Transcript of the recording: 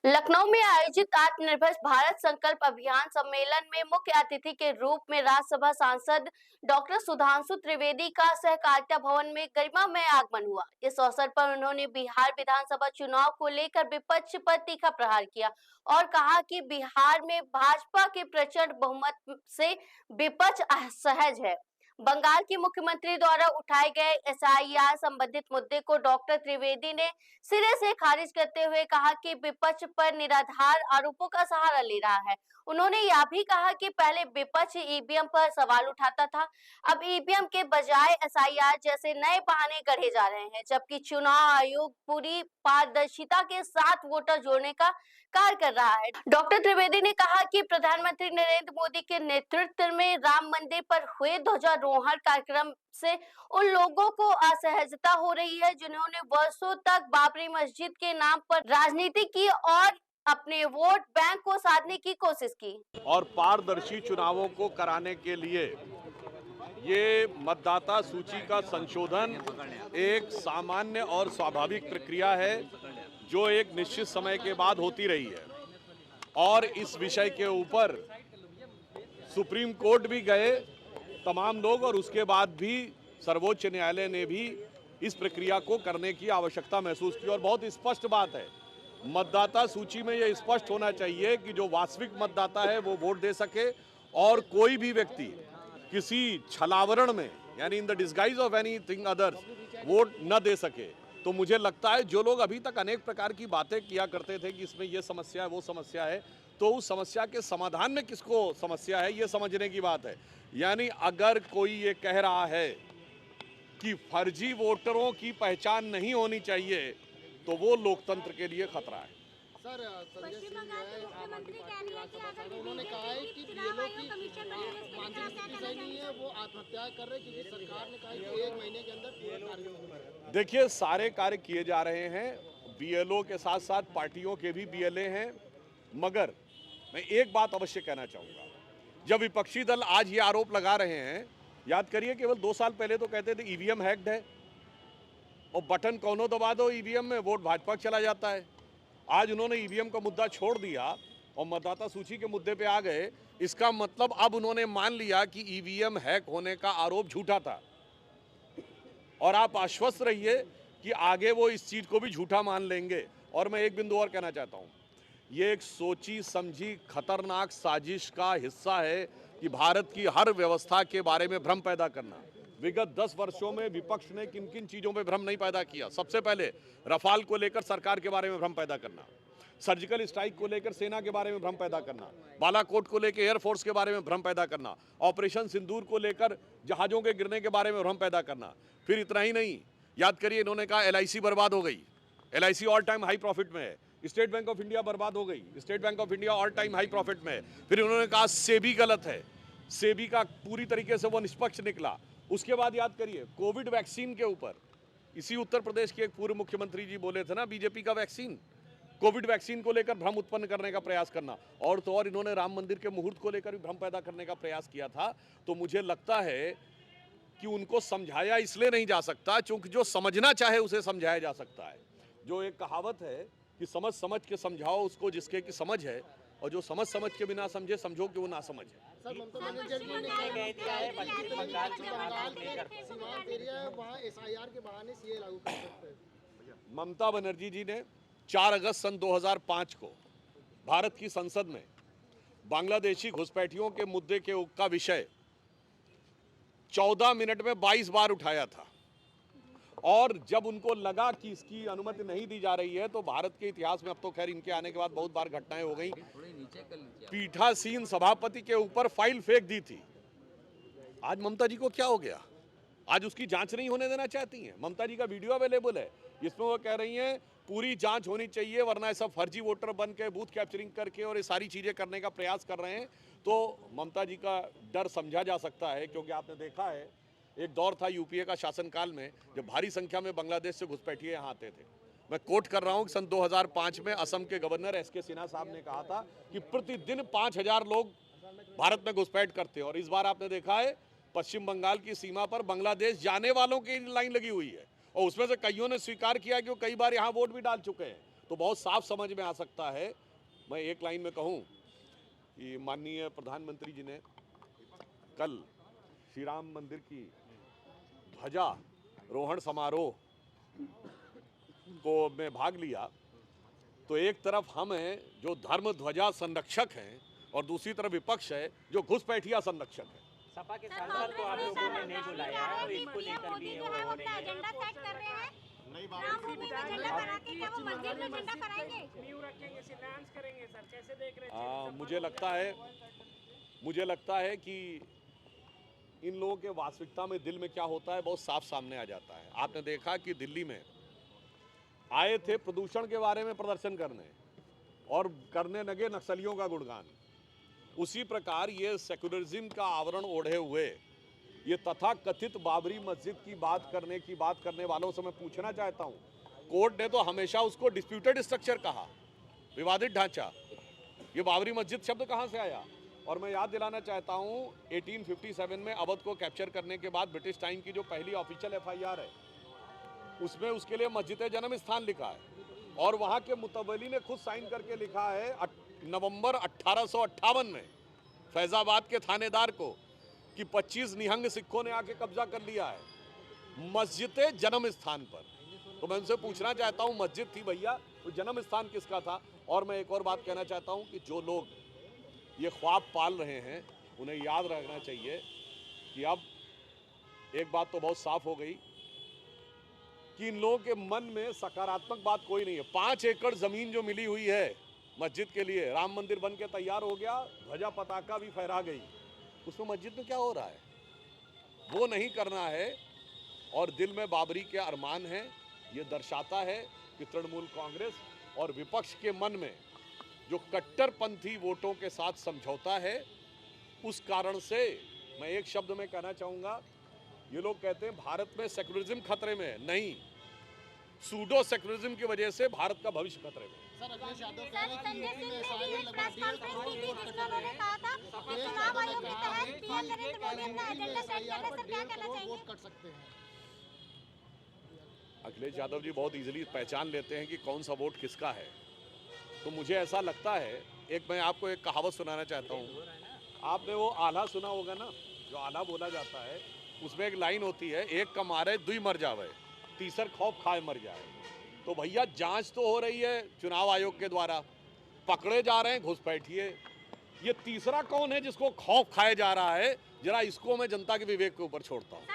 लखनऊ में आयोजित आत्मनिर्भर भारत संकल्प अभियान सम्मेलन में मुख्य अतिथि के रूप में राज्यसभा सांसद डॉक्टर सुधांशु त्रिवेदी का सहकारिता भवन में गरिमामय आगमन हुआ। इस अवसर पर उन्होंने बिहार विधानसभा चुनाव को लेकर विपक्ष पर तीखा प्रहार किया और कहा कि बिहार में भाजपा के प्रचंड बहुमत से विपक्ष असहज है। बंगाल के मुख्यमंत्री द्वारा उठाए गए एसआईआर संबंधित मुद्दे को डॉक्टर त्रिवेदी ने सिरे से खारिज करते हुए कहा कि विपक्ष पर निराधार आरोपों का सहारा ले रहा है। उन्होंने यह भी कहा कि पहले विपक्ष ईवीएम पर सवाल उठाता था, अब ईवीएम के बजाय एसआईआर जैसे नए बहाने गढ़े जा रहे हैं, जबकि चुनाव आयोग पूरी पारदर्शिता के साथ वोटर जोड़ने का कार्य कर रहा है। डॉक्टर त्रिवेदी ने कहा कि प्रधानमंत्री नरेंद्र मोदी के नेतृत्व में राम मंदिर पर हुए ध्वजारोहण कार्यक्रम से उन लोगों को असहजता हो रही है जिन्होंने वर्षों तक बाबरी मस्जिद के नाम पर राजनीति की और अपने वोट बैंक को साधने की कोशिश की। और पारदर्शी चुनावों को कराने के लिए ये मतदाता सूची का संशोधन एक सामान्य और स्वाभाविक प्रक्रिया है जो एक निश्चित समय के बाद होती रही है। और इस विषय के ऊपर सुप्रीम कोर्ट भी गए तमाम लोग और उसके बाद भी सर्वोच्च न्यायालय ने भी इस प्रक्रिया को करने की आवश्यकता महसूस की। और बहुत स्पष्ट बात है, मतदाता सूची में यह स्पष्ट होना चाहिए कि जो वास्तविक मतदाता है वो वोट दे सके और कोई भी व्यक्ति किसी छलावरण में यानी in the disguise of anything others vote न दे सके। तो मुझे लगता है जो लोग अभी तक अनेक प्रकार की बातें किया करते थे कि इसमें ये समस्या है वो समस्या है, तो उस समस्या के समाधान में किसको समस्या है ये समझने की बात है। यानी अगर कोई ये कह रहा है कि फर्जी वोटरों की पहचान नहीं होनी चाहिए तो वो लोकतंत्र के लिए खतरा है। सर, संजय सिंह जो है आम आदमी पार्टी के राज्यसभा सांसद, उन्होंने कहा है कि बीएलओ की मानसिक स्थिति सही नहीं है, वो आत्महत्या कर रहे क्योंकि सरकार ने कहा है कि 1 महीने के अंदर पूरा कार्य होगा। देखिए, सारे कार्य किए जा रहे हैं, बीएलओ के साथ साथ पार्टियों के भी बीएलए हैं। मगर मैं एक बात अवश्य कहना चाहूँगा, जब विपक्षी दल आज ये आरोप लगा रहे हैं, याद करिए केवल 2 साल पहले तो कहते थे ईवीएम हैक्ड है और बटन कौनो दबा दो ईवीएम में वोट भाजपा चला जाता है। आज उन्होंने ईवीएम का मुद्दा छोड़ दिया और मतदाता सूची के मुद्दे पे आ गए। इसका मतलब अब उन्होंने मान लिया कि ईवीएम हैक होने का आरोप झूठा था और आप आश्वस्त रहिए कि आगे वो इस चीज को भी झूठा मान लेंगे। और मैं एक बिंदु और कहना चाहता हूँ, ये एक सोची समझी खतरनाक साजिश का हिस्सा है कि भारत की हर व्यवस्था के बारे में भ्रम पैदा करना। विगत 10 वर्षों में विपक्ष ने किन किन चीजों में भ्रम नहीं पैदा किया। सबसे पहले रफाल को लेकर सरकार के बारे में भ्रम पैदा करना, सर्जिकल स्ट्राइक को लेकर सेना के बारे में भ्रम पैदा करना, बालाकोट को लेकर एयरफोर्स के बारे में भ्रम पैदा करना, ऑपरेशन सिंदूर को लेकर जहाजों के गिरने के बारे में भ्रम पैदा करना। फिर इतना ही नहीं, याद करिए इन्होंने कहा एलआईसी बर्बाद हो गई, LIC all time high profit में है। स्टेट बैंक ऑफ इंडिया बर्बाद हो गई, state bank of India all time high profit में है। फिर उन्होंने कहा सेबी गलत है, सेबी का पूरी तरीके से वो निष्पक्ष निकला। उसके बाद याद करिए कोविड वैक्सीन के ऊपर इसी उत्तर प्रदेश के एक पूर्व मुख्यमंत्री जी बोले थे ना, बीजेपी का वैक्सीन, कोविड वैक्सीन को लेकर भ्रम उत्पन्न करने का प्रयास करना। और तो और इन्होंने राम मंदिर के मुहूर्त को लेकर भी भ्रम पैदा करने का प्रयास किया था। तो मुझे लगता है कि उनको समझाया इसलिए नहीं जा सकता क्योंकि जो समझना चाहे उसे समझाया जा सकता है। जो एक कहावत है कि समझ समझ के समझाओ उसको जिसके की समझ है, और जो समझ समझ के बिना समझे समझो कि वो ना समझ है। सर, ममता बनर्जी जी ने कहा है कि बंगाल के सीमांत एरिया है वहाँ एसआईआर के बहाने सीए लागू कर सकते हैं। ममता बनर्जी जी ने 4 अगस्त सन 2005 को भारत की संसद में बांग्लादेशी घुसपैठियों के मुद्दे का विषय 14 मिनट में 22 बार उठाया था। और जब उनको लगा कि इसकी अनुमति नहीं दी जा रही है तो भारत के इतिहास में, अब तो खैर इनके आने के बाद बहुत बार घटनाएं हो गई, पीठासीन सभापति के ऊपर फाइल फेंक दी थी। आज ममता जी को क्या हो गया? आज उसकी जांच नहीं होने देना चाहती हैं। ममता जी का वीडियो अवेलेबल है, इसमें वो कह रही हैं पूरी जांच होनी चाहिए वरना सब फर्जी वोटर बन के बूथ कैप्चरिंग करके और ये सारी चीजें करने का प्रयास कर रहे हैं। तो ममता जी का डर समझा जा सकता है, क्योंकि आपने देखा है एक दौर था यूपीए का शासनकाल में जब भारी संख्या में बांग्लादेश से घुसपैठिए यहाँ आते थे। मैं कोट कर रहा हूँ कि सन 2005 में असम के गवर्नर एसके सिन्हा साहब ने कहा था कि प्रतिदिन 5000 लोग भारत में घुसपैठ करते हैं। और इस बार आपने देखा है पश्चिम बंगाल की सीमा पर बांग्लादेश जाने वालों की लाइन लगी हुई है और उसमें से कईयों ने स्वीकार किया कि वो कई बार यहाँ वोट भी डाल चुके हैं। तो बहुत साफ समझ में आ सकता है। मैं एक लाइन में कहूं कि माननीय प्रधानमंत्री जी ने कल श्री राम मंदिर की ध्वजा रोहण समारोह को में भाग लिया, तो एक तरफ हम हैं जो धर्म ध्वजा संरक्षक हैं और दूसरी तरफ विपक्ष है जो घुसपैठिया संरक्षक है। सपा के सांसद को आप लोगों ने नहीं बुलाया है और इसको लेकर भी जो है वो अपना एजेंडा सेट कर रहे हैं। राम भूमि में झंडा फहरा के क्या वो मस्जिद में झंडा फहराएंगे? नींव रखेंगे, शिलान्यास करेंगे सर, कैसे देख रहे हैं? मुझे लगता है कि इन लोगों के वास्तविकता में दिल में क्या होता है बहुत साफ सामने आ जाता है। आपने देखा कि दिल्ली में आए थे प्रदूषण के बारे में प्रदर्शन करने और करने लगे नक्सलियों का गुणगान। उसी प्रकार ये सेक्युलरिज्म का आवरण ओढ़े हुए ये तथाकथित बाबरी मस्जिद की बात करने वालों से मैं पूछना चाहता हूं, कोर्ट ने तो हमेशा उसको डिस्प्यूटेड स्ट्रक्चर कहा, विवादित ढांचा। ये बाबरी मस्जिद शब्द कहां से आया? और मैं याद दिलाना चाहता हूं 1857 में अवध को कैप्चर करने के बाद ब्रिटिश टाइम की जो पहली ऑफिशियल FIR है उसमें उसके लिए मस्जिद जन्म स्थान लिखा है और वहां के मुतवली ने खुद साइन करके लिखा है नवंबर 1858 में फैजाबाद के थानेदार को कि 25 निहंग सिखों ने आके कब्जा कर लिया है मस्जिद जन्म स्थान पर। तो मैं उनसे पूछना चाहता हूं, मस्जिद थी भैया, तो जन्म स्थान किसका था? और मैं एक और बात कहना चाहता हूं कि जो लोग ये ख्वाब पाल रहे हैं उन्हें याद रखना चाहिए कि अब एक बात तो बहुत साफ हो गई कि इन लोगों के मन में सकारात्मक बात कोई नहीं है। 5 एकड़ जमीन जो मिली हुई है मस्जिद के लिए, राम मंदिर बन के तैयार हो गया, ध्वजा पताका भी फहरा गई, उसमें मस्जिद में क्या हो रहा है? वो नहीं करना है और दिल में बाबरी के अरमान हैं। ये दर्शाता है कि तृणमूल कांग्रेस और विपक्ष के मन में जो कट्टरपंथी वोटों के साथ समझौता है, उस कारण से मैं एक शब्द में कहना चाहूँगा, ये लोग कहते हैं भारत में सेक्युलरिज्म खतरे में है। नहीं, सूडो सेक्युलरिज्म की वजह से भारत का भविष्य खतरे में। सर अखिलेश यादव कह रहे हैं कि यूपी में शायद लगभग 1.5 करोड़ वोट कट गए हैं। कहा था चुनाव आयोग के तहत पीएम नरेंद्र मोदी अपना एजेंडा सेट कर रहे हैं, सर क्या कहना चाहेंगे? वोट कट सकते हैं। अखिलेश यादव जी बहुत इजीली पहचान लेते हैं कि कौन सा वोट किसका है। तो मुझे ऐसा लगता है, एक मैं आपको एक कहावत सुनाना चाहता हूँ। आपने वो आला सुना होगा ना, जो आला बोला जाता है, उसमें एक लाइन होती है, एक का मारे दुई मर जावे, तीसर खौफ खाए मर जाए। तो भैया जांच तो हो रही है चुनाव आयोग के द्वारा, पकड़े जा रहे हैं घुसपैठिए। ये तीसरा कौन है जिसको खौफ खाया जा रहा है? जरा इसको मैं जनता के विवेक के ऊपर छोड़ता हूँ।